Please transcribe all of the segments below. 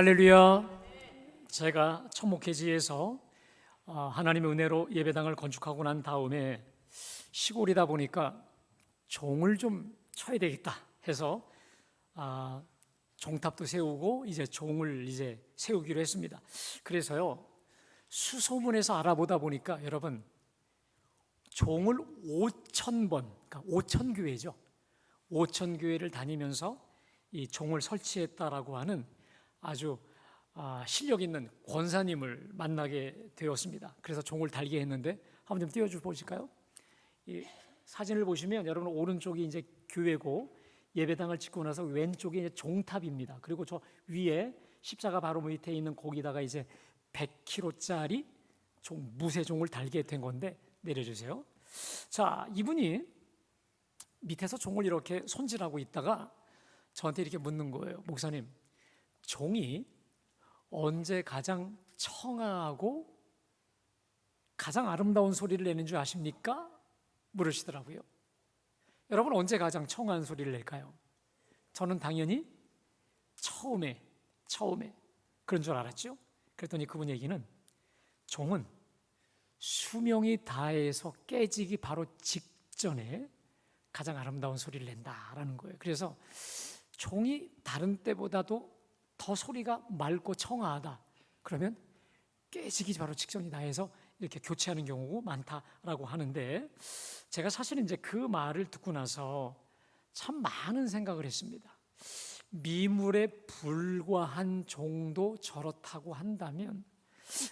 할렐루야. 제가 천목회지에서 하나님의 은혜로 예배당을 건축하고 난 다음에 시골이다 보니까 종을 좀 쳐야 되겠다 해서 종탑도 세우고 이제 종을 이제 세우기로 했습니다. 그래서요, 수소문에서 알아보다 보니까 여러분, 종을 5,000번, 그러니까 5,000교회죠. 5,000교회를 다니면서 이 종을 설치했다라고 하는 아주 실력 있는 권사님을 만나게 되었습니다. 그래서 종을 달게 했는데 한번 좀 띄워줘 보실까요? 이 사진을 보시면 여러분, 오른쪽이 이제 교회고 예배당을 짓고 나서 왼쪽이 이제 종탑입니다. 그리고 저 위에 십자가 바로 밑에 있는 거기다가 이제 100kg짜리 무쇠종을 달게 된 건데, 내려주세요. 자, 이분이 밑에서 종을 이렇게 손질하고 있다가 저한테 이렇게 묻는 거예요. 목사님, 종이 언제 가장 청아하고 가장 아름다운 소리를 내는 줄 아십니까? 물으시더라고요. 여러분, 언제 가장 청아한 소리를 낼까요? 저는 당연히 처음에 그런 줄 알았죠. 그랬더니 그분 얘기는, 종은 수명이 다해서 깨지기 바로 직전에 가장 아름다운 소리를 낸다라는 거예요. 그래서 종이 다른 때보다도 더 소리가 맑고 청아하다, 그러면 깨지기 바로 직전이다 해서 이렇게 교체하는 경우가 많다라고 하는데, 제가 사실 이제 그 말을 듣고 나서 참 많은 생각을 했습니다. 미물에 불과한 종도 저렇다고 한다면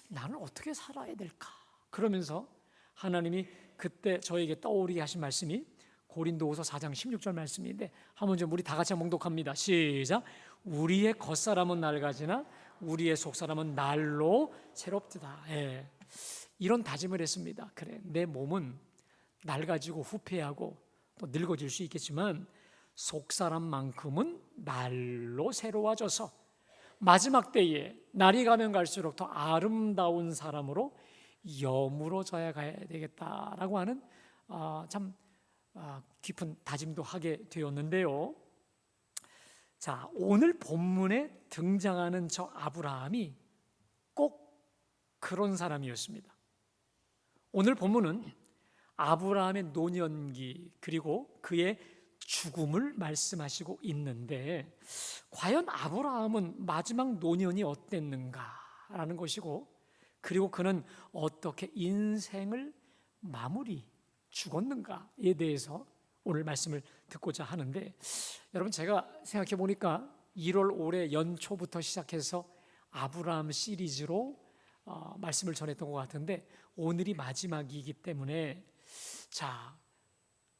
나는 어떻게 살아야 될까? 그러면서 하나님이 그때 저에게 떠오르게 하신 말씀이 고린도후서 4장 16절 말씀인데, 한번 좀 우리 다 같이 몽독합니다. 시작. 우리의 겉사람은 낡아지나 우리의 속사람은 날로 새롭다. 이런 다짐을 했습니다. 그래, 내 몸은 낡아지고 후패하고 또 늙어질 수 있겠지만 속사람만큼은 날로 새로워져서 마지막 때에 날이 가면 갈수록 더 아름다운 사람으로 여물어져야 가야 되겠다라고 하는 참 깊은 다짐도 하게 되었는데요. 자, 오늘 본문에 등장하는 저 아브라함이 꼭 그런 사람이었습니다. 오늘 본문은 아브라함의 노년기 그리고 그의 죽음을 말씀하시고 있는데, 과연 아브라함은 마지막 노년이 어땠는가라는 것이고, 그리고 그는 어떻게 인생을 마무리 죽었는가에 대해서 오늘 말씀을 듣고자 하는데, 여러분, 제가 생각해 보니까 1월 올해 연초부터 시작해서 아브라함 시리즈로 말씀을 전했던 것 같은데, 오늘이 마지막이기 때문에, 자,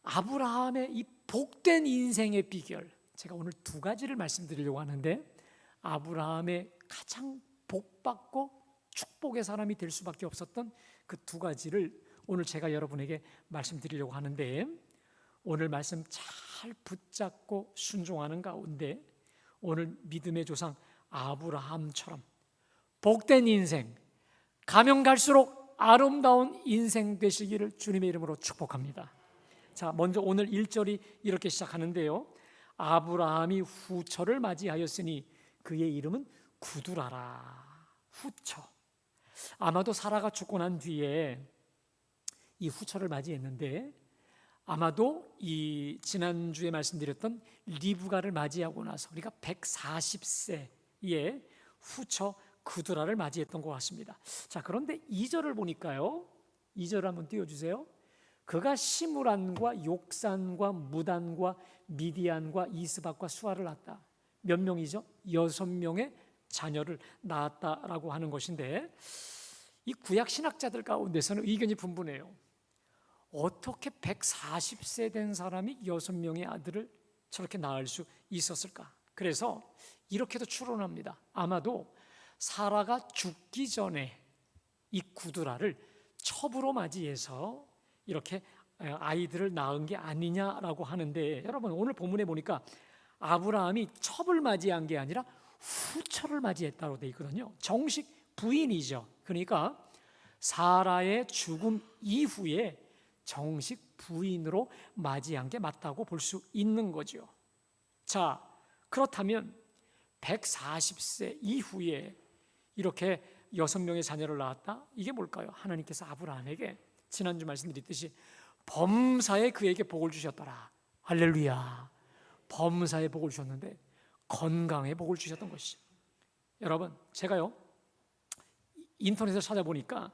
아브라함의 이 복된 인생의 비결, 제가 오늘 두 가지를 말씀드리려고 하는데, 아브라함의 가장 복받고 축복의 사람이 될 수밖에 없었던 그 두 가지를 오늘 제가 여러분에게 말씀드리려고 하는데, 오늘 말씀 잘 붙잡고 순종하는 가운데 오늘 믿음의 조상 아브라함처럼 복된 인생, 가면 갈수록 아름다운 인생 되시기를 주님의 이름으로 축복합니다. 자, 먼저 오늘 1절이 이렇게 시작하는데요. 아브라함이 후처를 맞이하였으니 그의 이름은 구두라라. 후처. 아마도 사라가 죽고 난 뒤에 이 후처를 맞이했는데, 아마도 이 지난주에 말씀드렸던 리브가를 맞이하고 나서 우리가 140세에 후처 구두라를 맞이했던 것 같습니다. 자, 그런데 2절을 보니까요, 2절을 한번 띄워주세요. 그가 시므란과 욕산과 무단과 미디안과 이스박과 수아를 낳았다. 몇 명이죠? 6명의 자녀를 낳았다라고 하는 것인데, 이 구약 신학자들 가운데서는 의견이 분분해요. 어떻게 140세 된 사람이 6명의 아들을 저렇게 낳을 수 있었을까? 그래서 이렇게도 추론합니다. 아마도 사라가 죽기 전에 이 구두라를 첩으로 맞이해서 이렇게 아이들을 낳은 게 아니냐라고 하는데, 여러분, 오늘 본문에 보니까 아브라함이 첩을 맞이한 게 아니라 후처를 맞이했다고 되어 있거든요. 정식 부인이죠. 그러니까 사라의 죽음 이후에 정식 부인으로 맞이한 게 맞다고 볼 수 있는 거죠. 자, 그렇다면 140세 이후에 이렇게 6명의 자녀를 낳았다? 이게 뭘까요? 하나님께서 아브라함에게 지난주 말씀드렸듯이 범사에 그에게 복을 주셨더라. 할렐루야. 범사에 복을 주셨는데 건강에 복을 주셨던 것이죠. 여러분, 제가요 인터넷에서 찾아보니까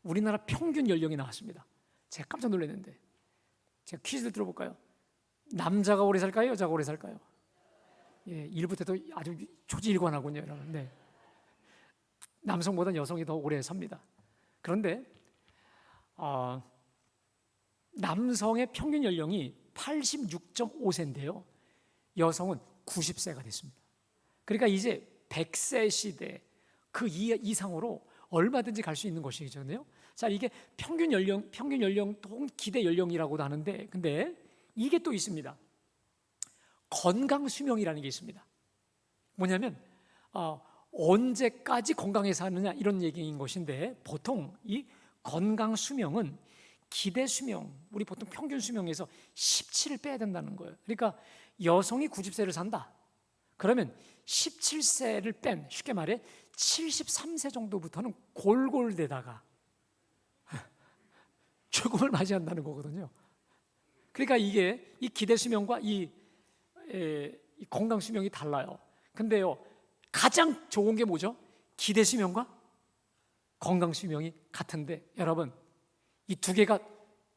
우리나라 평균 연령이 나왔습니다. 제가 깜짝 놀랐는데, 제가 퀴즈를 들어볼까요? 남자가 오래 살까요? 여자가 오래 살까요? 예, 1부터도 아주 초지일관하군요, 여러분. 네. 남성보다 여성이 더 오래 삽니다. 그런데 남성의 평균 연령이 86.5세인데요 여성은 90세가 됐습니다. 그러니까 이제 100세 시대 그 이상으로 얼마든지 갈 수 있는 것이거든요. 자, 이게 평균 연령 혹은 기대 연령이라고도 하는데, 근데 이게 또 있습니다. 건강 수명이라는 게 있습니다. 뭐냐면 언제까지 건강해 사느냐 이런 얘기인 것인데, 보통 이 건강 수명은 기대 수명, 우리 보통 평균 수명에서 17을 빼야 된다는 거예요. 그러니까 여성이 90세를 산다. 그러면 17세를 뺀, 쉽게 말해 73세 정도부터는 골골대다가 죽음을 맞이한다는 거거든요. 그러니까 이게 이 기대 수명과 이 건강 수명이 달라요. 근데요, 가장 좋은 게 뭐죠? 기대 수명과 건강 수명이 같은데, 여러분, 이 두 개가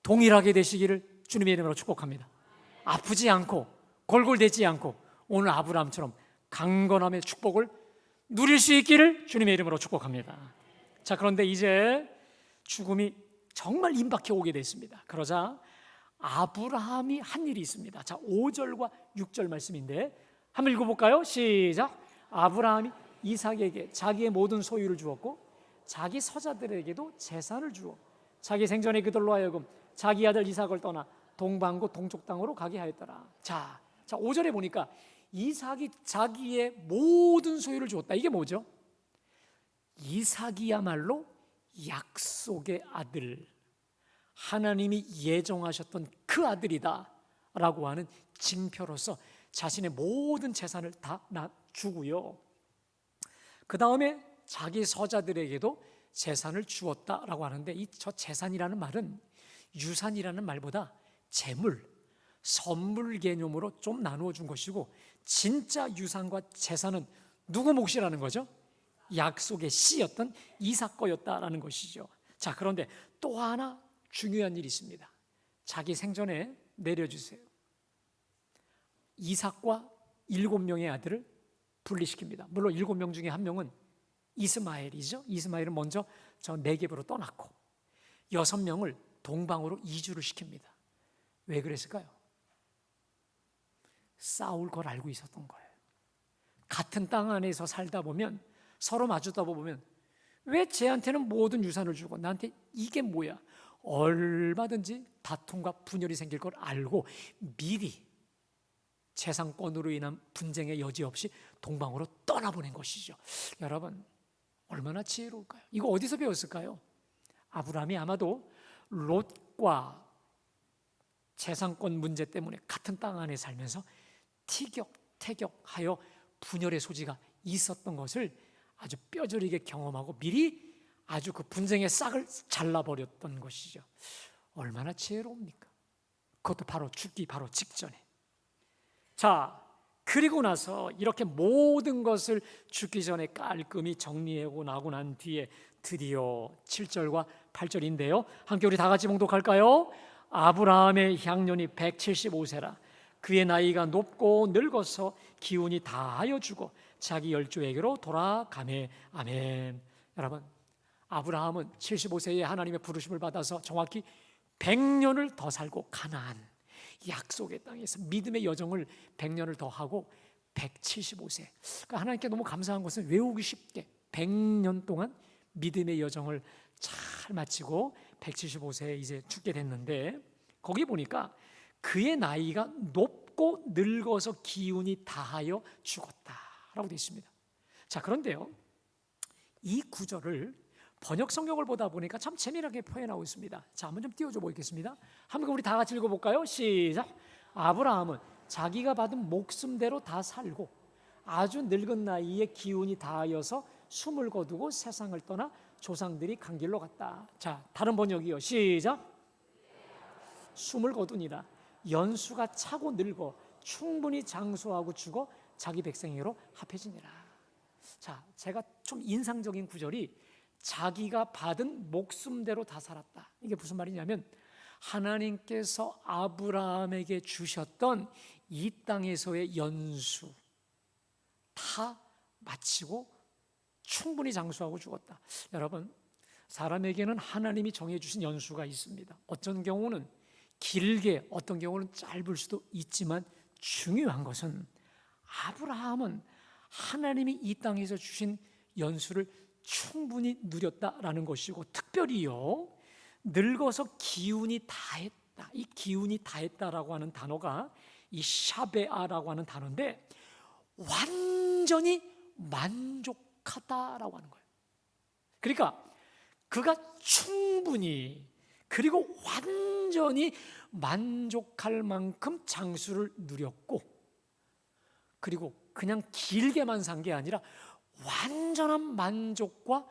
동일하게 되시기를 주님의 이름으로 축복합니다. 아프지 않고 골골대지 않고 오늘 아브라함처럼 강건함의 축복을 누릴 수 있기를 주님의 이름으로 축복합니다. 자, 그런데 이제 죽음이 정말 임박해 오게 됐습니다. 그러자 아브라함이 한 일이 있습니다. 자, 5절과 6절 말씀인데 한번 읽어볼까요? 시작. 아브라함이 이삭에게 자기의 모든 소유를 주었고 자기 서자들에게도 재산을 주어 자기 생전에 그들로 하여금 자기 아들 이삭을 떠나 동방고 동쪽 땅으로 가게 하였더라. 자, 5절에 보니까 이삭이 자기의 모든 소유를 주었다. 이게 뭐죠? 이삭이야말로 약속의 아들, 하나님이 예정하셨던 그 아들이다 라고 하는 징표로서 자신의 모든 재산을 다 주고요, 그 다음에 자기 서자들에게도 재산을 주었다라고 하는데, 저 재산이라는 말은 유산이라는 말보다 재물, 선물 개념으로 좀 나누어 준 것이고, 진짜 유산과 재산은 누구 몫이라는 거죠? 약속의 씨였던 이삭 거였다라는 것이죠. 자, 그런데 또 하나 중요한 일이 있습니다. 자기 생전에 내려주세요. 이삭과 7명의 아들을 분리시킵니다. 물론 7명 중에 한 명은 이스마엘이죠. 이스마엘은 먼저 저 네겝으로 떠났고 6명을 동방으로 이주를 시킵니다. 왜 그랬을까요? 싸울 걸 알고 있었던 거예요. 같은 땅 안에서 살다 보면, 서로 마주다 보면 왜 쟤한테는 모든 유산을 주고 나한테 이게 뭐야? 얼마든지 다툼과 분열이 생길 걸 알고 미리 재산권으로 인한 분쟁의 여지 없이 동방으로 떠나보낸 것이죠. 여러분, 얼마나 지혜로울까요? 이거 어디서 배웠을까요? 아브라함이 아마도 롯과 재산권 문제 때문에 같은 땅 안에 살면서 티격태격하여 분열의 소지가 있었던 것을 아주 뼈저리게 경험하고 미리 아주 그 분쟁의 싹을 잘라버렸던 것이죠. 얼마나 지혜로웁니까? 그것도 바로 죽기 바로 직전에. 자, 그리고 나서 이렇게 모든 것을 죽기 전에 깔끔히 정리하고 나고 난 뒤에 드디어 7절과 8절인데요 함께 우리 다 같이 봉독할까요? 아브라함의 향년이 175세라 그의 나이가 높고 늙어서 기운이 다하여 죽어 자기 열조에게로 돌아가매. 아멘. 여러분, 아브라함은 75세에 하나님의 부르심을 받아서 정확히 100년을 더 살고 가나안 약속의 땅에서 믿음의 여정을 100년을 더 하고 175세. 그러니까 하나님께 너무 감사한 것은 외우기 쉽게 100년 동안 믿음의 여정을 잘 마치고 175세에 이제 죽게 됐는데, 거기 보니까 그의 나이가 높고 늙어서 기운이 다하여 죽었다라고 되어 있습니다. 자, 그런데요, 이 구절을 번역 성경을 보다 보니까 참 재미나게 표현하고 있습니다. 자, 한번 좀 띄워줘 보겠습니다. 한번 우리 다 같이 읽어볼까요? 시작. 아브라함은 자기가 받은 목숨대로 다 살고 아주 늙은 나이에 기운이 다하여서 숨을 거두고 세상을 떠나 조상들이 간 길로 갔다. 자, 다른 번역이요. 시작. 숨을 거두니라. 연수가 차고 늙어 충분히 장수하고 죽어 자기 백성에게로 합해지니라. 자, 제가 좀 인상적인 구절이 자기가 받은 목숨대로 다 살았다. 이게 무슨 말이냐면 하나님께서 아브라함에게 주셨던 이 땅에서의 연수 다 마치고 충분히 장수하고 죽었다. 여러분, 사람에게는 하나님이 정해주신 연수가 있습니다. 어떤 경우는 길게, 어떤 경우는 짧을 수도 있지만 중요한 것은 아브라함은 하나님이 이 땅에서 주신 연수를 충분히 누렸다라는 것이고, 특별히요, 늙어서 기운이 다했다. 이 기운이 다했다라고 하는 단어가 이 샤베아라고 하는 단어인데 완전히 만족하다라고 하는 거예요. 그러니까 그가 충분히 그리고 완전히 만족할 만큼 장수를 누렸고, 그리고 그냥 길게만 산 게 아니라 완전한 만족과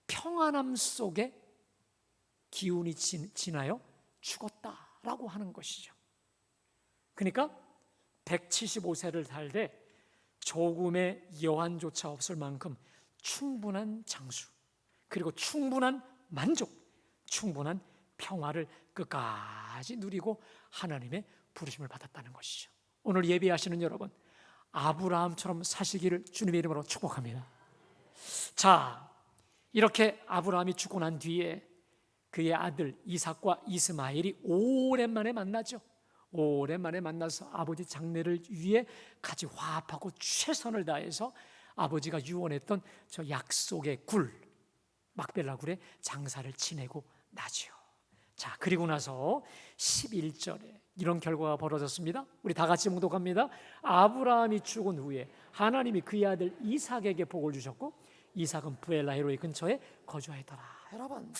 평안함 속에 기운이 지나여 죽었다라고 하는 것이죠. 그러니까 175세를 살 때 조금의 여한조차 없을 만큼 충분한 장수, 그리고 충분한 만족, 충분한 평화를 끝까지 누리고 하나님의 부르심을 받았다는 것이죠. 오늘 예배하시는 여러분, 아브라함처럼 사시기를 주님의 이름으로 축복합니다. 자, 이렇게 아브라함이 죽고 난 뒤에 그의 아들 이삭과 이스마엘이 오랜만에 만나죠. 오랜만에 만나서 아버지 장례를 위해 같이 화합하고 최선을 다해서 아버지가 유언했던 저 약속의 굴, 막벨라 굴에 장사를 지내고 나죠. 자, 그리고 나서 11절에 이런 결과가 벌어졌습니다. 우리 다 같이 묵독합니다. 아브라함이 죽은 후에 하나님이 그의 아들 이삭에게 복을 주셨고 이삭은 브엘라헤로이 근처에 거주하였더라. 여러분,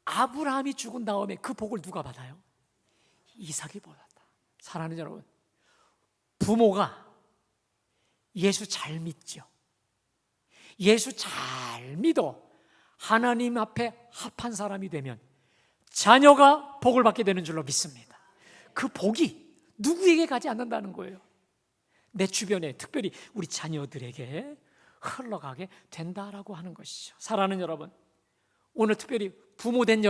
아브라함이 죽은 다음에 그 복을 누가 받아요? 이삭이 받았다. 사랑하는 여러분, 부모가 예수 잘 믿죠. 예수 잘 믿어 하나님 앞에 합한 사람이 되면 자녀가 복을 받게 되는 줄로 믿습니다. 그 복이 누구에게 가지 않는다는 거예요. 내 주변에, 특별히 우리 자녀들에게 흘러가게 된다라고 하는 것이죠. 사랑하는 여러분, 오늘 특별히 부모된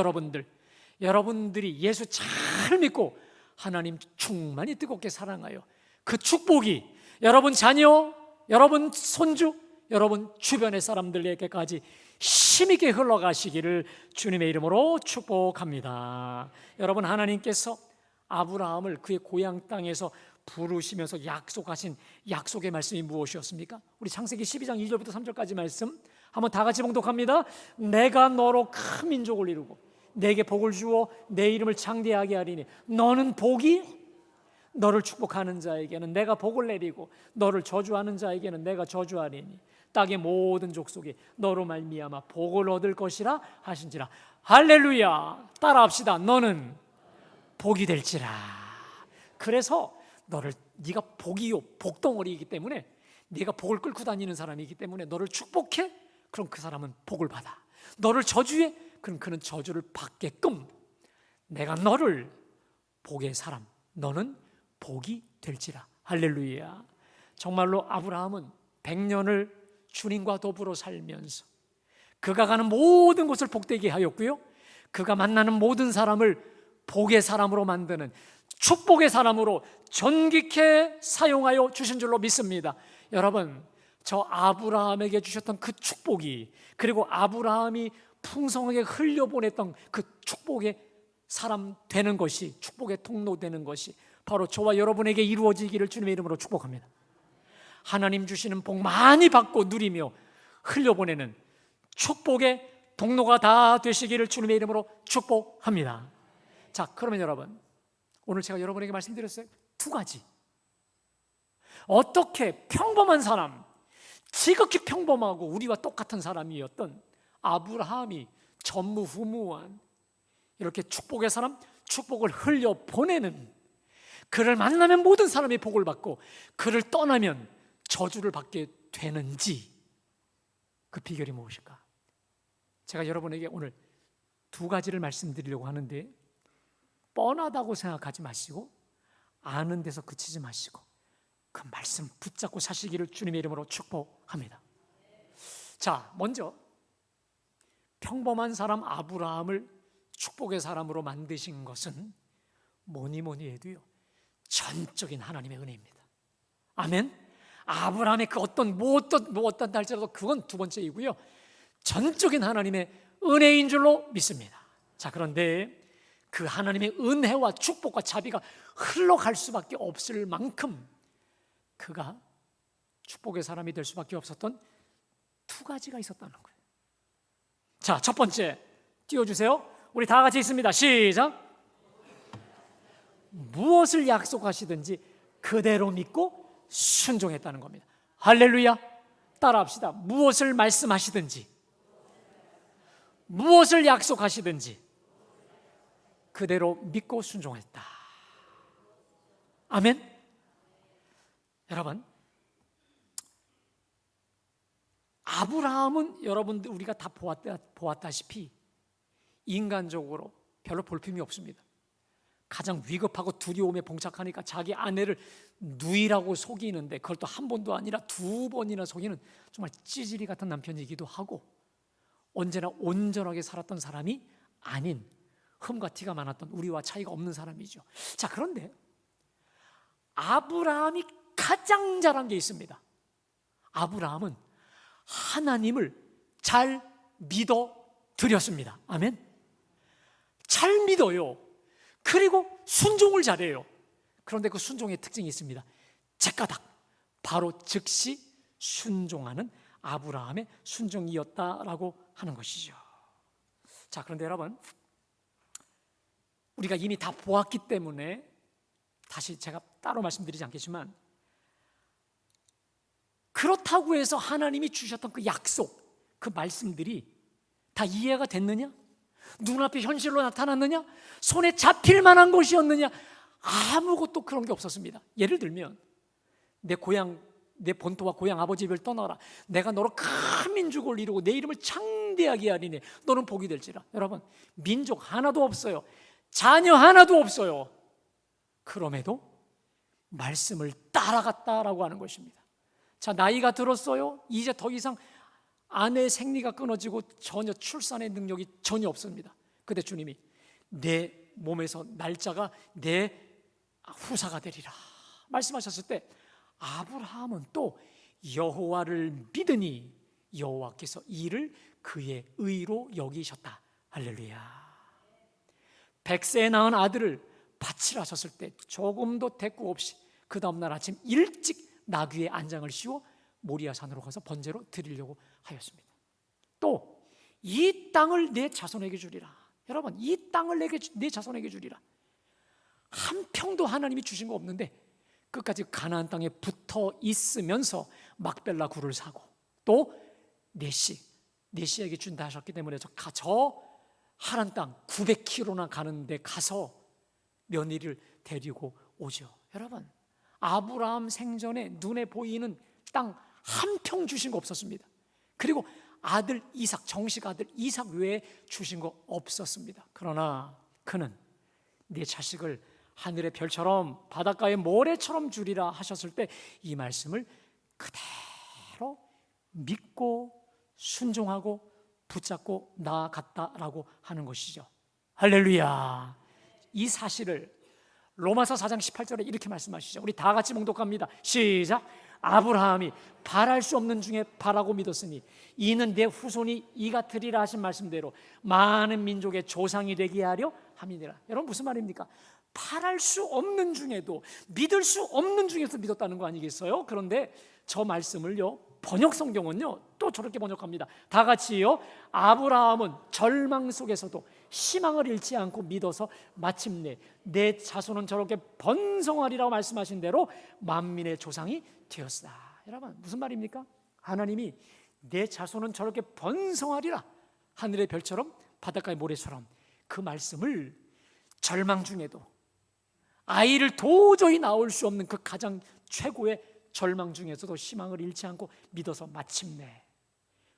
여러분들이 예수 잘 믿고 하나님 충만히 뜨겁게 사랑하여 그 축복이 여러분 자녀, 여러분 손주, 여러분 주변의 사람들에게까지 힘있게 흘러가시기를 주님의 이름으로 축복합니다. 여러분, 하나님께서 아브라함을 그의 고향 땅에서 부르시면서 약속하신 약속의 말씀이 무엇이었습니까? 우리 창세기 12장 2절부터 3절까지 말씀 한번 다 같이 봉독합니다. 내가 너로 큰 민족을 이루고 내게 복을 주어 내 이름을 창대하게 하리니 너는 복이, 너를 축복하는 자에게는 내가 복을 내리고 너를 저주하는 자에게는 내가 저주하리니 땅의 모든 족속이 너로 말미암아 복을 얻을 것이라 하신지라. 할렐루야. 따라합시다. 너는 복이 될지라. 그래서 네가 복이요, 복덩어리이기 때문에, 네가 복을 끌고 다니는 사람이기 때문에 너를 축복해? 그럼 그 사람은 복을 받아. 너를 저주해? 그럼 그는 저주를 받게끔 내가 너를 복의 사람, 너는 복이 될지라. 할렐루야. 정말로 아브라함은 100년을 주님과 더불어 살면서 그가 가는 모든 곳을 복되게 하였고요, 그가 만나는 모든 사람을 복의 사람으로 만드는 축복의 사람으로 존귀케 사용하여 주신 줄로 믿습니다. 여러분, 저 아브라함에게 주셨던 그 축복이, 그리고 아브라함이 풍성하게 흘려보냈던 그 축복의 사람 되는 것이, 축복의 통로 되는 것이 바로 저와 여러분에게 이루어지기를 주님의 이름으로 축복합니다. 하나님 주시는 복 많이 받고 누리며 흘려보내는 축복의 통로가 다 되시기를 주님의 이름으로 축복합니다. 자, 그러면 여러분, 오늘 제가 여러분에게 말씀드렸어요. 2가지. 어떻게 평범한 사람, 지극히 평범하고 우리와 똑같은 사람이었던 아브라함이 전무후무한 이렇게 축복의 사람, 축복을 흘려보내는, 그를 만나면 모든 사람이 복을 받고 그를 떠나면 저주를 받게 되는지 그 비결이 무엇일까? 제가 여러분에게 오늘 두 가지를 말씀드리려고 하는데, 뻔하다고 생각하지 마시고 아는 데서 그치지 마시고 그 말씀 붙잡고 사시기를 주님의 이름으로 축복합니다. 자, 먼저 평범한 사람 아브라함을 축복의 사람으로 만드신 것은 뭐니 해도요, 전적인 하나님의 은혜입니다. 아멘. 아브라함의 그 어떤 할지라도 그건 두 번째이고요, 전적인 하나님의 은혜인 줄로 믿습니다. 자, 그런데 그 하나님의 은혜와 축복과 자비가 흘러갈 수밖에 없을 만큼 그가 축복의 사람이 될 수밖에 없었던 두 가지가 있었다는 거예요. 자, 첫 번째 띄워주세요. 우리 다 같이 있습니다. 시작. 무엇을 약속하시든지 그대로 믿고 순종했다는 겁니다. 할렐루야. 따라합시다. 무엇을 말씀하시든지, 무엇을 약속하시든지 그대로 믿고 순종했다. 아멘. 여러분, 아브라함은 여러분들 우리가 다 보았다시피 인간적으로 별로 볼품이 없습니다. 가장 위급하고 두려움에 봉착하니까 자기 아내를 누이라고 속이는데, 그걸 또 한 번도 아니라 두 번이나 속이는 정말 찌질이 같은 남편이기도 하고, 언제나 온전하게 살았던 사람이 아닌 흠과 티가 많았던, 우리와 차이가 없는 사람이죠. 자, 그런데 아브라함이 가장 잘한 게 있습니다. 아브라함은 하나님을 잘 믿어 드렸습니다. 아멘. 잘 믿어요. 그리고 순종을 잘해요. 그런데 그 순종의 특징이 있습니다. 제까닥, 바로 즉시 순종하는 아브라함의 순종이었다라고 하는 것이죠. 자, 그런데 여러분, 우리가 이미 다 보았기 때문에 다시 제가 따로 말씀드리지 않겠지만, 그렇다고 해서 하나님이 주셨던 그 약속, 그 말씀들이 다 이해가 됐느냐? 눈앞에 현실로 나타났느냐? 손에 잡힐 만한 것이었느냐? 아무것도 그런 게 없었습니다. 예를 들면, 내 본토와 고향 아버지 집을 떠나라. 내가 너로 큰 민족을 이루고 내 이름을 창대하게 하리니 너는 복이 될지라. 여러분, 민족 하나도 없어요. 자녀 하나도 없어요. 그럼에도 말씀을 따라갔다라고 하는 것입니다. 자, 나이가 들었어요. 이제 더 이상 아내의 생리가 끊어지고 전혀 출산의 능력이 전혀 없습니다. 그때 주님이 내 몸에서 날짜가 내 후사가 되리라 말씀하셨을 때, 아브라함은 또 여호와를 믿으니 여호와께서 이를 그의 의로 여기셨다. 할렐루야. 100세에 낳은 아들을 바치라 하셨을 때 조금도 대꾸 없이 그 다음날 아침 일찍 나귀의 안장을 씌워 모리아 산으로 가서 번제로 드리려고 하였습니다. 또 이 땅을 내 자손에게 주리라. 여러분, 이 땅을 내 자손에게 주리라. 한 평도 하나님이 주신 거 없는데 끝까지 가나안 땅에 붙어 있으면서 막벨라 굴을 사고, 또 네시에게 준다 하셨기 때문에 저 하란 땅 900km나 가는데 가서 며느리를 데리고 오죠. 여러분, 아브라함 생전에 눈에 보이는 땅 한 평 주신 거 없었습니다. 그리고 아들 이삭, 정식 아들 이삭 외에 주신 거 없었습니다. 그러나 그는 내 자식을 하늘의 별처럼 바닷가의 모래처럼 주리라 하셨을 때 이 말씀을 그대로 믿고 순종하고 붙잡고 나아갔다라고 하는 것이죠. 할렐루야. 이 사실을 로마서 4장 18절에 이렇게 말씀하시죠. 우리 다 같이 봉독합니다. 시작. 아브라함이 바랄 수 없는 중에 바라고 믿었으니 이는 내 후손이 이같으리라 하신 말씀대로 많은 민족의 조상이 되게 하려 함이니라. 여러분, 무슨 말입니까? 바랄 수 없는 중에도, 믿을 수 없는 중에서 믿었다는 거 아니겠어요? 그런데 저 말씀을요, 번역 성경은요 또 저렇게 번역합니다. 다 같이요. 아브라함은 절망 속에서도 희망을 잃지 않고 믿어서 마침내 내 자손은 저렇게 번성하리라고 말씀하신 대로 만민의 조상이 되었다. 여러분, 무슨 말입니까? 하나님이 내 자손은 저렇게 번성하리라, 하늘의 별처럼 바닷가의 모래처럼, 그 말씀을 절망 중에도, 아이를 도저히 낳을 수 없는 그 가장 최고의 절망 중에서도 희망을 잃지 않고 믿어서 마침내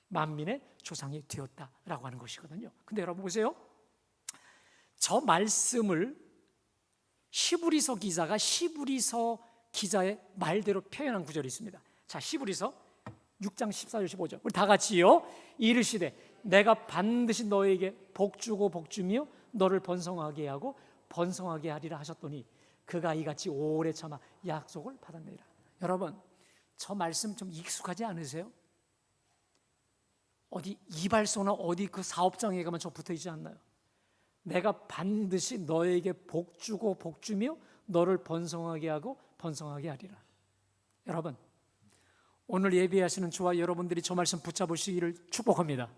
만민의 조상이 되었다라고 하는 것이거든요. 근데 여러분 보세요. 저 말씀을 히브리서 기자가 히브리서 기자의 말대로 표현한 구절이 있습니다. 자, 히브리서 6장 14절 15절 우리 다 같이요. 이르시되 내가 반드시 너에게 복주고 복주며 너를 번성하게 하고 번성하게 하리라 하셨더니 그가 이같이 오래 참아 약속을 받았느니라. 여러분, 저 말씀 좀 익숙하지 않으세요? 어디 이발소나 어디 그 사업장에 가면 저 붙어있지 않나요? 내가 반드시 너에게 복주고 복주며 너를 번성하게 하고 번성하게 하리라. 여러분, 오늘 예배하시는 저와 여러분들이 저 말씀 붙잡으시기를 축복합니다.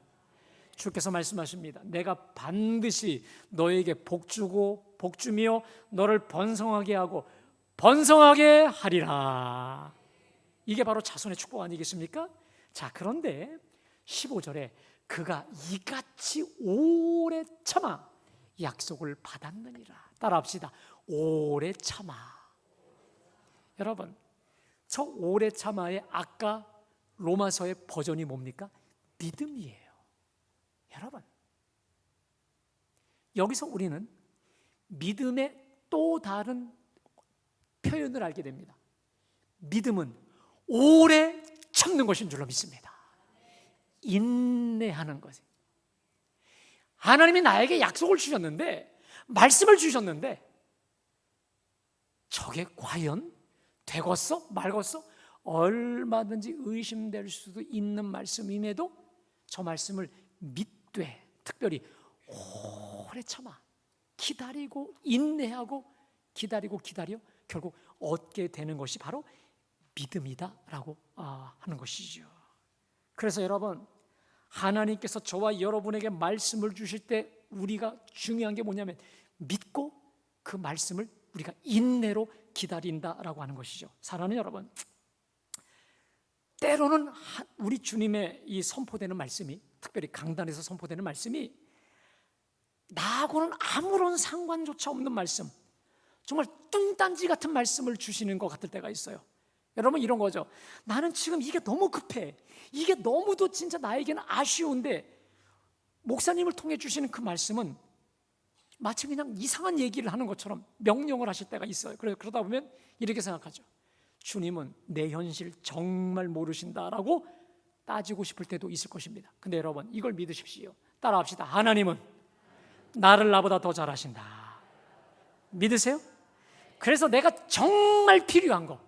주께서 말씀하십니다. 내가 반드시 너에게 복주고 복주며 너를 번성하게 하고 번성하게 하리라. 이게 바로 자손의 축복 아니겠습니까? 자, 그런데 15절에 그가 이같이 오래 참아 약속을 받았느니라. 따라합시다. 오래 참아. 여러분, 저 오래 참아의 아까 로마서의 버전이 뭡니까? 믿음이에요. 여러분, 여기서 우리는 믿음의 또 다른 표현을 알게 됩니다. 믿음은 오래 참는 것인 줄로 믿습니다. 인내하는 것이. 하나님이 나에게 약속을 주셨는데, 말씀을 주셨는데 저게 과연 되겠어? 말겠어? 얼마든지 의심될 수도 있는 말씀임에도 저 말씀을 믿되 특별히 오래 참아 기다리고 인내하고 기다리고 기다려 결국 얻게 되는 것이 바로 믿음이다라고 하는 것이죠. 그래서 여러분, 하나님께서 저와 여러분에게 말씀을 주실 때 우리가 중요한 게 뭐냐면 믿고 그 말씀을 우리가 인내로 기다린다라고 하는 것이죠. 사랑하는 여러분, 때로는 우리 주님의 이 선포되는 말씀이, 특별히 강단에서 선포되는 말씀이 나하고는 아무런 상관조차 없는 말씀, 정말 뚱딴지 같은 말씀을 주시는 것 같을 때가 있어요. 여러분, 이런 거죠. 나는 지금 이게 너무 급해, 이게 너무도 진짜 나에게는 아쉬운데 목사님을 통해 주시는 그 말씀은 마치 그냥 이상한 얘기를 하는 것처럼 명령을 하실 때가 있어요. 그러다 보면 이렇게 생각하죠. 주님은 내 현실 정말 모르신다라고 따지고 싶을 때도 있을 것입니다. 근데 여러분, 이걸 믿으십시오. 따라합시다. 하나님은 나를 나보다 더 잘하신다. 믿으세요? 그래서 내가 정말 필요한 거,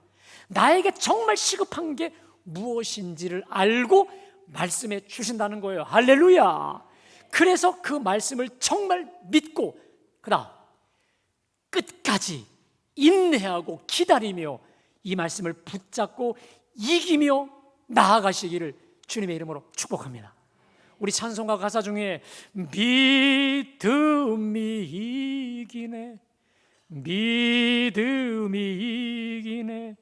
나에게 정말 시급한 게 무엇인지를 알고 말씀해 주신다는 거예요. 할렐루야. 그래서 그 말씀을 정말 믿고 그다음 끝까지 인내하고 기다리며 이 말씀을 붙잡고 이기며 나아가시기를 주님의 이름으로 축복합니다. 우리 찬송가 가사 중에 믿음이 이기네, 믿음이 이기네,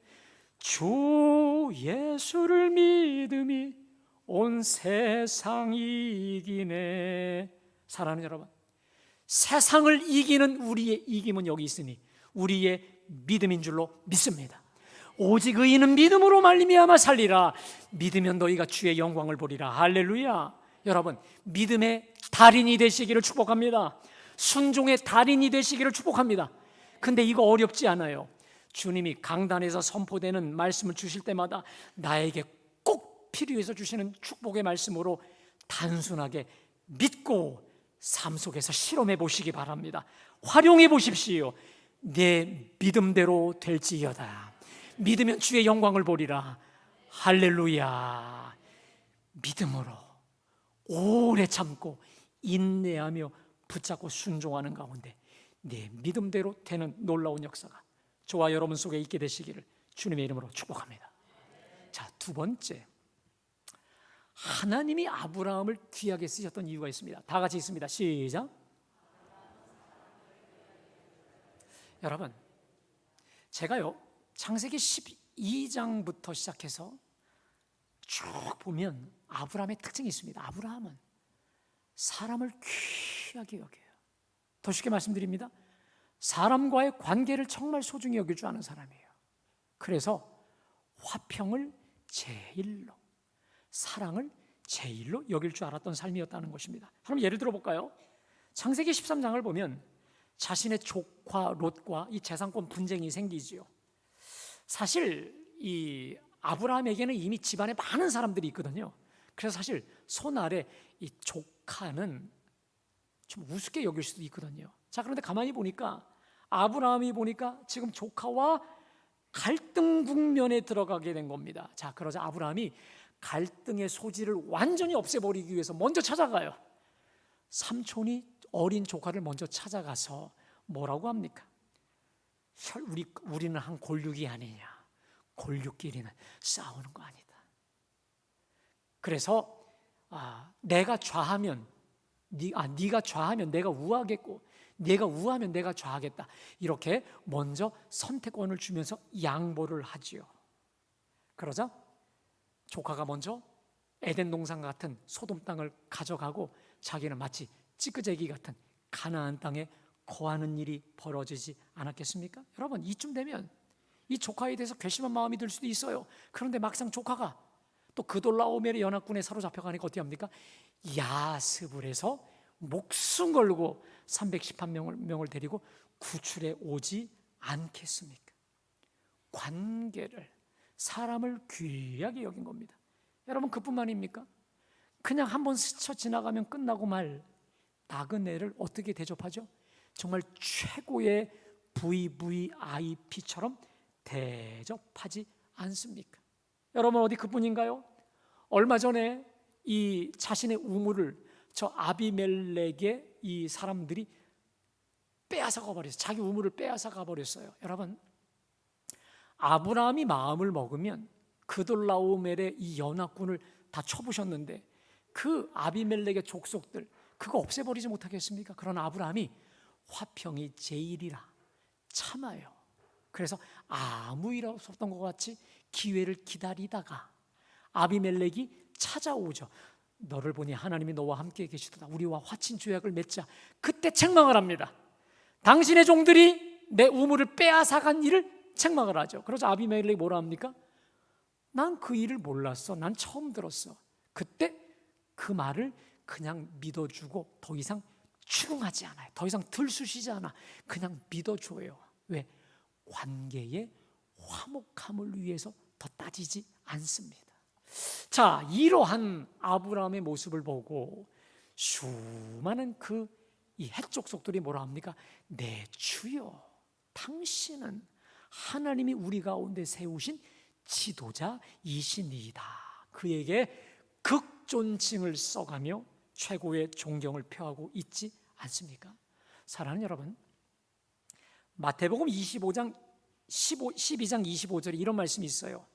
주 예수를 믿음이 온 세상이 이기네. 사랑하는 여러분, 세상을 이기는 우리의 이김은 여기 있으니 우리의 믿음인 줄로 믿습니다. 오직 의인은 믿음으로 말미암아 살리라. 믿으면 너희가 주의 영광을 보리라. 할렐루야. 여러분, 믿음의 달인이 되시기를 축복합니다. 순종의 달인이 되시기를 축복합니다. 근데 이거 어렵지 않아요. 주님이 강단에서 선포되는 말씀을 주실 때마다 나에게 꼭 필요해서 주시는 축복의 말씀으로 단순하게 믿고 삶 속에서 실험해 보시기 바랍니다. 활용해 보십시오. 내 믿음대로 될지어다. 믿으면 주의 영광을 보리라. 할렐루야. 믿음으로 오래 참고 인내하며 붙잡고 순종하는 가운데 내 믿음대로 되는 놀라운 역사가 저와 여러분 속에 있게 되시기를 주님의 이름으로 축복합니다. 자, 두 번째, 하나님이 아브라함을 귀하게 쓰셨던 이유가 있습니다. 다 같이 있습니다. 시작. 여러분, 제가요 창세기 12장부터 시작해서 쭉 보면 아브라함의 특징이 있습니다. 아브라함은 사람을 귀하게 여겨요. 더 쉽게 말씀드립니다. 사람과의 관계를 정말 소중히 여길 줄 아는 사람이에요. 그래서 화평을 제일로, 사랑을 제일로 여길 줄 알았던 삶이었다는 것입니다. 그럼 예를 들어 볼까요? 창세기 13장을 보면 자신의 조카 롯과 이 재산권 분쟁이 생기지요. 사실 이 아브라함에게는 이미 집안에 많은 사람들이 있거든요. 그래서 사실 손 아래 이 조카는 좀 우습게 여길 수도 있거든요. 자, 그런데 가만히 보니까 아브라함이 보니까 지금 조카와 갈등 국면에 들어가게 된 겁니다. 자, 그러자 아브라함이 갈등의 소지를 완전히 없애버리기 위해서 먼저 찾아가요. 삼촌이 어린 조카를 먼저 찾아가서 뭐라고 합니까? 우리는 한 골육이 아니냐, 골육끼리는 싸우는 거 아니다. 그래서 내가 좌하면 네가 좌하면 내가 우하겠고, 네가 우하면 내가 좌하겠다. 이렇게 먼저 선택권을 주면서 양보를 하지요. 그러자 조카가 먼저 에덴 동산 같은 소돔 땅을 가져가고 자기는 마치 찌끄재기 같은 가나안 땅에 거하는 일이 벌어지지 않았겠습니까? 여러분, 이쯤 되면 이 조카에 대해서 괘씸한 마음이 들 수도 있어요. 그런데 막상 조카가 또 그돌라오멜의 연합군에 사로잡혀가니까 어떻게 합니까? 야습을 해서 목숨 걸고 310만 명을 데리고 구출해 오지 않겠습니까? 관계를, 사람을 귀하게 여긴 겁니다. 여러분, 그뿐만입니까? 그냥 한번 스쳐 지나가면 끝나고 말 나그네를 어떻게 대접하죠? 정말 최고의 VVIP처럼 대접하지 않습니까? 여러분, 어디 그뿐인가요? 얼마 전에 이 자신의 우물을 저 아비멜렉의 이 사람들이 빼앗아 가버렸어요. 자기 우물을 빼앗아 가버렸어요. 여러분, 아브라함이 마음을 먹으면 그돌라오멜의 이 연합군을 다 쳐부셨는데 그 아비멜렉의 족속들 그거 없애버리지 못하겠습니까? 그러나 아브라함이 화평이 제일이라 참아요. 그래서 아무 일 없었던 것 같이 기회를 기다리다가 아비멜렉이 찾아오죠. 너를 보니 하나님이 너와 함께 계시도다. 우리와 화친 조약을 맺자. 그때 책망을 합니다. 당신의 종들이 내 우물을 빼앗아간 일을 책망을 하죠. 그러자 아비멜렉이 뭐라 합니까? 난 그 일을 몰랐어. 난 처음 들었어. 그때 그 말을 그냥 믿어주고 더 이상 추궁하지 않아요. 더 이상 들쑤시지 않아. 그냥 믿어줘요. 왜? 관계의 화목함을 위해서 더 따지지 않습니다. 자, 이러한 아브라함의 모습을 보고 수많은 이 헷족속들이 뭐라 합니까? 내 주여, 당신은 하나님이 우리 가운데 세우신 지도자이시니이다. 그에게 극존칭을 써가며 최고의 존경을 표하고 있지 않습니까? 사랑하는 여러분, 마태복음 12장 25절에 이런 말씀이 있어요.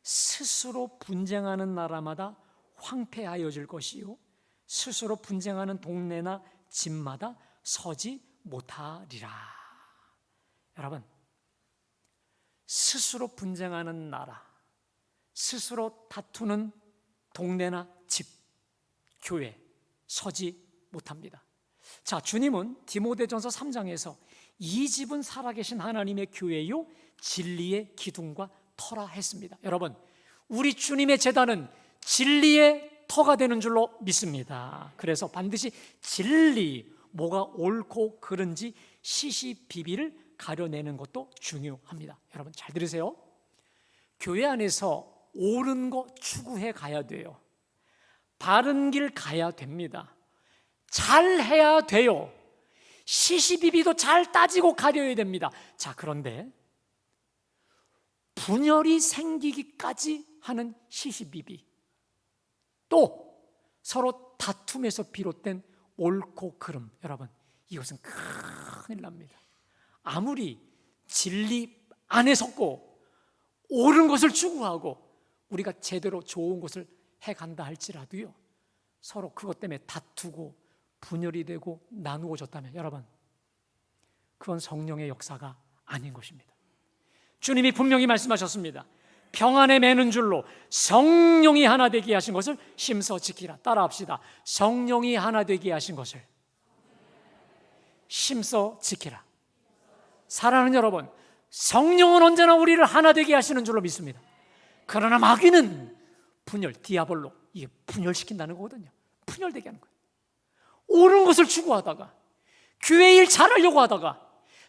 스스로 분쟁하는 나라마다 황폐하여질 것이요 스스로 분쟁하는 동네나 집마다 서지 못하리라. 여러분, 스스로 분쟁하는 나라, 스스로 다투는 동네나 집, 교회 서지 못합니다. 자, 주님은 디모데전서 3장에서 이 집은 살아계신 하나님의 교회요 진리의 기둥과 터라 했습니다. 여러분, 우리 주님의 제단은 진리의 터가 되는 줄로 믿습니다. 그래서 반드시 진리, 뭐가 옳고 그른지 시시비비를 가려내는 것도 중요합니다. 여러분, 잘 들으세요. 교회 안에서 옳은 거 추구해 가야 돼요. 바른 길 가야 됩니다. 잘 해야 돼요. 시시비비도 잘 따지고 가려야 됩니다. 자, 그런데 분열이 생기기까지 하는 시시비비, 또 서로 다툼에서 비롯된 옳고 그름, 여러분, 이것은 큰일 납니다. 아무리 진리 안에 섰고 옳은 것을 추구하고 우리가 제대로 좋은 것을 해간다 할지라도요, 서로 그것 때문에 다투고 분열이 되고 나누어졌다면 여러분, 그건 성령의 역사가 아닌 것입니다. 주님이 분명히 말씀하셨습니다. 평안에 매는 줄로 성령이 하나 되게 하신 것을 심서 지키라. 따라합시다. 성령이 하나 되게 하신 것을 심서 지키라. 사랑하는 여러분, 성령은 언제나 우리를 하나 되게 하시는 줄로 믿습니다. 그러나 마귀는 분열, 디아볼로, 이게 분열시킨다는 거거든요. 분열되게 하는 거예요. 옳은 것을 추구하다가, 교회 일 잘하려고 하다가,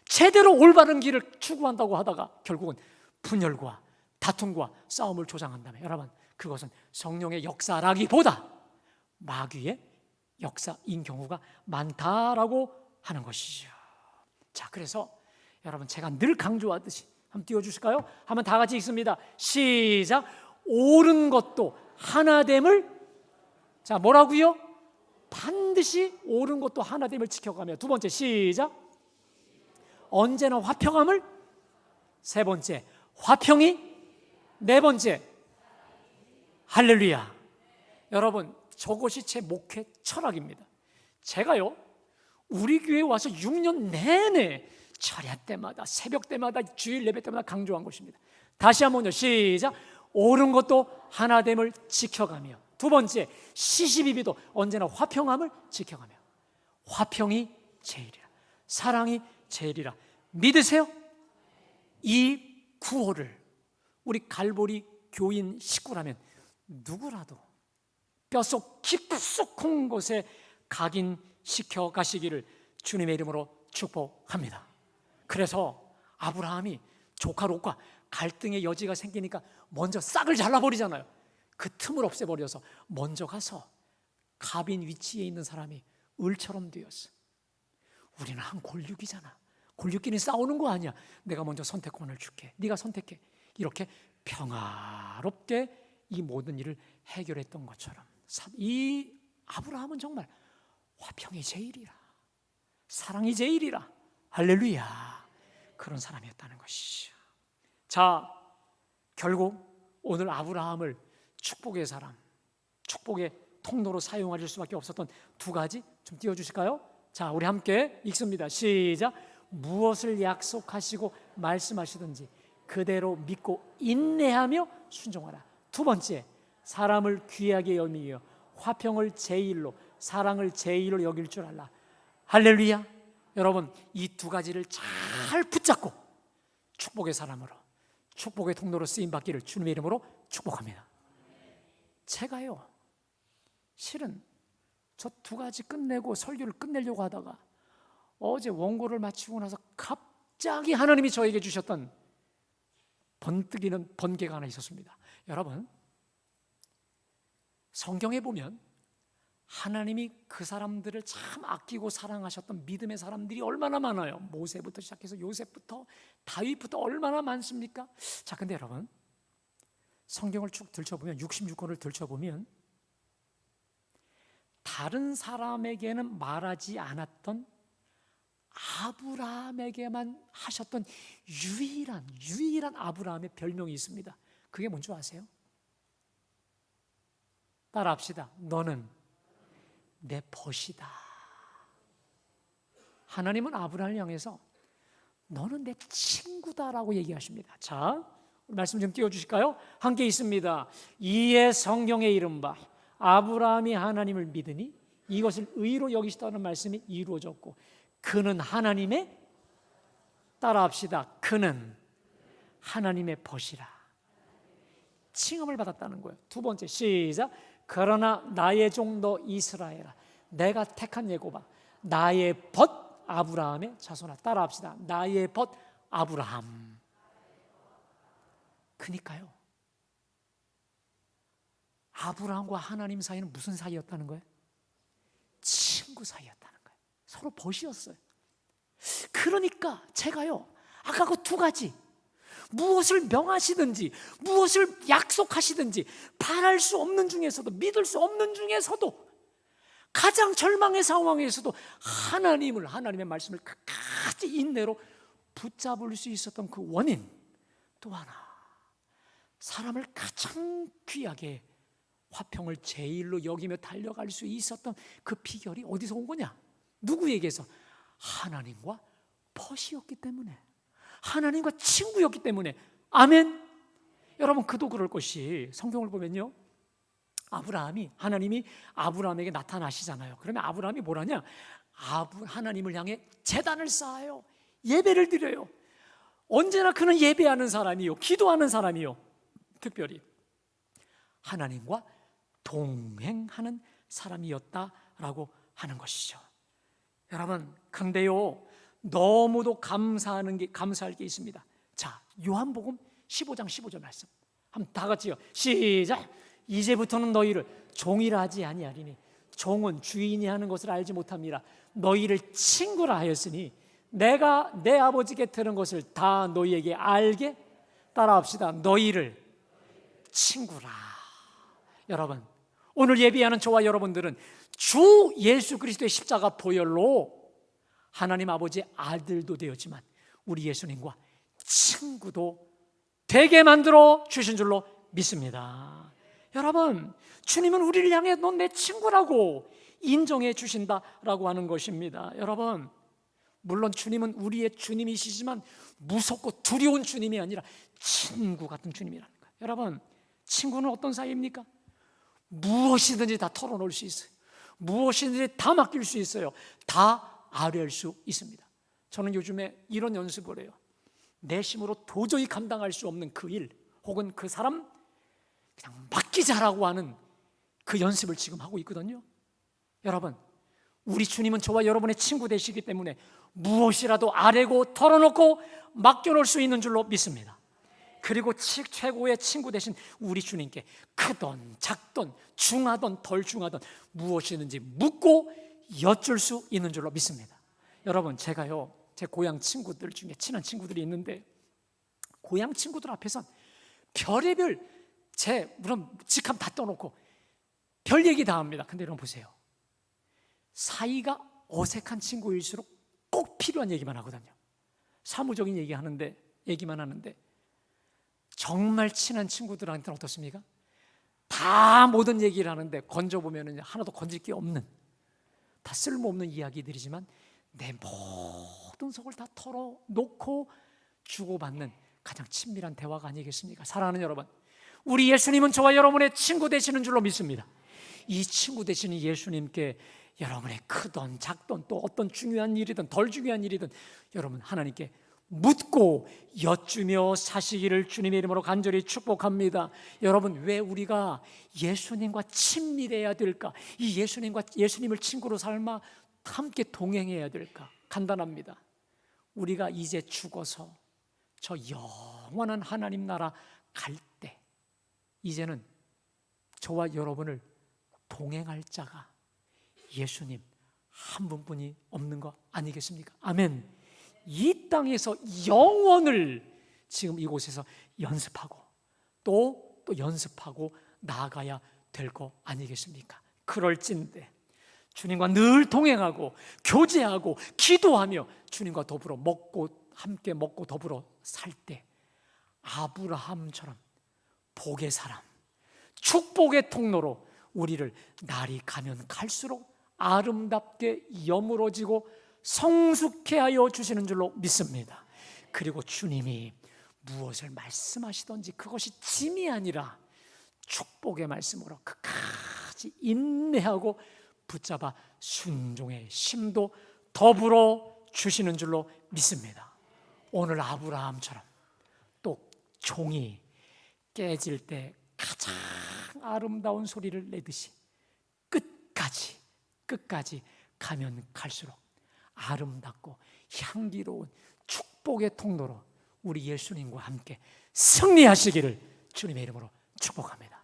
제대로 올바른 길을 추구한다고 하다가 결국은 분열과 다툼과 싸움을 조장한다면, 여러분, 그것은 성령의 역사라기보다 마귀의 역사인 경우가 많다라고 하는 것이죠. 자, 그래서 여러분, 제가 늘 강조하듯이 한번 띄워주실까요? 한번 다 같이 읽습니다. 시작. 옳은 것도 하나됨을, 자, 뭐라고요? 반드시 옳은 것도 하나됨을 지켜가며. 두 번째, 시작. 언제나 화평함을. 세 번째, 화평이. 네 번째, 할렐루야. 여러분, 저것이 제 목회 철학입니다. 제가요, 우리 교회에 와서 6년 내내 철야 때마다, 새벽 때마다, 주일 예배 때마다 강조한 것입니다. 다시 한번요, 시작. 옳은 것도 하나됨을 지켜가며. 두 번째, 시시비비도 언제나 화평함을 지켜가며. 화평이 제일이라, 사랑이 제일이라. 믿으세요? 이 구호를 우리 갈보리 교인 식구라면 누구라도 뼛속 깊숙한 곳에 각인시켜 가시기를 주님의 이름으로 축복합니다. 그래서 아브라함이 조카 롯과 갈등의 여지가 생기니까 먼저 싹을 잘라버리잖아요. 그 틈을 없애버려서 먼저 가서 갑인 위치에 있는 사람이 을처럼 되었어. 우리는 한 골육이잖아. 골육끼리 싸우는 거 아니야. 내가 먼저 선택권을 줄게, 네가 선택해. 이렇게 평화롭게 이 모든 일을 해결했던 것처럼 이 아브라함은 정말 화평이 제일이라, 사랑이 제일이라, 할렐루야, 그런 사람이었다는 것이죠. 자, 결국 오늘 아브라함을 축복의 사람, 축복의 통로로 사용하실 수밖에 없었던 두 가지 좀 띄워주실까요? 자, 우리 함께 읽습니다. 시작. 무엇을 약속하시고 말씀하시든지 그대로 믿고 인내하며 순종하라. 두 번째, 사람을 귀하게 여기며 화평을 제일로, 사랑을 제일로 여길 줄 알라. 할렐루야. 여러분, 이 두 가지를 잘 붙잡고 축복의 사람으로, 축복의 통로로 쓰임받기를 주님의 이름으로 축복합니다. 제가요, 실은 저 두 가지 끝내고 설교를 끝내려고 하다가 어제 원고를 마치고 나서 갑자기 하나님이 저에게 주셨던 번뜩이는 번개가 하나 있었습니다. 여러분, 성경에 보면 하나님이 그 사람들을 참 아끼고 사랑하셨던 믿음의 사람들이 얼마나 많아요. 모세부터 시작해서 요셉부터 다윗부터 얼마나 많습니까? 자, 근데 여러분, 성경을 쭉 들춰보면, 66권을 들춰보면 다른 사람에게는 말하지 않았던 아브라함에게만 하셨던 유일한 아브라함의 별명이 있습니다. 그게 뭔지 아세요? 따라합시다. 너는 내 벗이다. 하나님은 아브라함을 향해서 너는 내 친구다라고 얘기하십니다. 자, 말씀 좀 띄워주실까요? 함께 있습니다. 이에 성경에 이른바 아브라함이 하나님을 믿으니 이것을 의로 여기시다는 말씀이 이루어졌고 그는 하나님의, 따라합시다, 그는 하나님의 벗이라, 칭함을 받았다는 거예요. 두 번째, 시작. 그러나 나의 종도 이스라엘아, 내가 택한 예고봐, 나의 벗 아브라함의 자손아. 따라합시다. 나의 벗 아브라함. 그러니까요, 아브라함과 하나님 사이는 무슨 사이였다는 거예요? 친구 사이였다는 거예요. 서로 벗이었어요. 그러니까 제가요, 아까 그 두 가지, 무엇을 명하시든지 무엇을 약속하시든지 바랄 수 없는 중에서도, 믿을 수 없는 중에서도, 가장 절망의 상황에서도 하나님의 말씀을 끝까지 인내로 붙잡을 수 있었던 그 원인 또 하나, 사람을 가장 귀하게 화평을 제일로 여기며 달려갈 수 있었던 그 비결이 어디서 온 거냐? 누구에게서? 하나님과 벗이었기 때문에, 하나님과 친구였기 때문에. 아멘. 여러분, 그도 그럴 것이, 성경을 보면요, 하나님이 아브라함에게 나타나시잖아요. 그러면 아브라함이 뭐라냐? 하나님을 향해 제단을 쌓아요. 예배를 드려요. 언제나 그는 예배하는 사람이요, 기도하는 사람이요. 특별히 하나님과 동행하는 사람이었다라고 하는 것이죠. 여러분, 근데요, 너무도 감사할 게 있습니다. 자, 요한복음 15장 15절 말씀 한번 다 같이요, 시작. 이제부터는 너희를 종이라 하지 아니하리니 종은 주인이 하는 것을 알지 못합니다. 너희를 친구라 하였으니 내가 내 아버지께 들은 것을 다 너희에게 알게 따라합시다. 너희를 친구라. 여러분, 오늘 예비하는 저와 여러분들은 주 예수 그리스도의 십자가 보혈로 하나님 아버지의 아들도 되었지만 우리 예수님과 친구도 되게 만들어 주신 줄로 믿습니다. 여러분, 주님은 우리를 향해 넌 내 친구라고 인정해 주신다라고 하는 것입니다. 여러분, 물론 주님은 우리의 주님이시지만 무섭고 두려운 주님이 아니라 친구 같은 주님이라는 거예요. 여러분, 친구는 어떤 사이입니까? 무엇이든지 다 털어놓을 수 있어요. 무엇이든지 다 맡길 수 있어요. 다 아뢰할 수 있습니다. 저는 요즘에 이런 연습을 해요. 내 힘으로 도저히 감당할 수 없는 그 일 혹은 그 사람 그냥 맡기자라고 하는 그 연습을 지금 하고 있거든요. 여러분, 우리 주님은 저와 여러분의 친구 되시기 때문에 무엇이라도 아뢰고 털어놓고 맡겨놓을 수 있는 줄로 믿습니다. 그리고 최고의 친구 되신 우리 주님께 크던 작던 중하던 덜 중하던 무엇이든지 묻고 여쭐 수 있는 줄로 믿습니다. 여러분, 제가요, 제 고향 친구들 중에 친한 친구들이 있는데 고향 친구들 앞에선 별의별 물론 직함 다 떠놓고 별 얘기 다 합니다. 근데 여러분 보세요, 사이가 어색한 친구일수록 꼭 필요한 얘기만 하거든요. 사무적인 얘기만 하는데 정말 친한 친구들한테는 어떻습니까? 다 모든 얘기를 하는데 건져보면 하나도 건질 게 없는, 다 쓸모없는 이야기들이지만 내 모든 속을 다 털어놓고 주고받는 가장 친밀한 대화가 아니겠습니까? 사랑하는 여러분, 우리 예수님은 저와 여러분의 친구 되시는 줄로 믿습니다. 이 친구 되시는 예수님께 여러분의 크던 작던 또 어떤 중요한 일이든 덜 중요한 일이든 여러분 하나님께 묻고 여쭈며 사시기를 주님의 이름으로 간절히 축복합니다. 여러분, 왜 우리가 예수님과 친밀해야 될까? 이 예수님을 친구로 삼아 함께 동행해야 될까? 간단합니다. 우리가 이제 죽어서 저 영원한 하나님 나라 갈 때 이제는 저와 여러분을 동행할 자가 예수님 한 분뿐이 없는 거 아니겠습니까? 아멘. 이 땅에서 영원을 지금 이곳에서 연습하고 또 연습하고 나아가야 될 거 아니겠습니까? 그럴진데 주님과 늘 동행하고 교제하고 기도하며 주님과 더불어 함께 먹고 더불어 살 때 아브라함처럼 복의 사람, 축복의 통로로 우리를 날이 가면 갈수록 아름답게 여물어지고 성숙해 하여 주시는 줄로 믿습니다. 그리고 주님이 무엇을 말씀하시든지 그것이 짐이 아니라 축복의 말씀으로 끝까지 인내하고 붙잡아 순종의 심도 더불어 주시는 줄로 믿습니다. 오늘 아브라함처럼 또 종이 깨질 때 가장 아름다운 소리를 내듯이 끝까지 가면 갈수록 아름답고 향기로운 축복의 통로로 우리 예수님과 함께 승리하시기를 주님의 이름으로 축복합니다.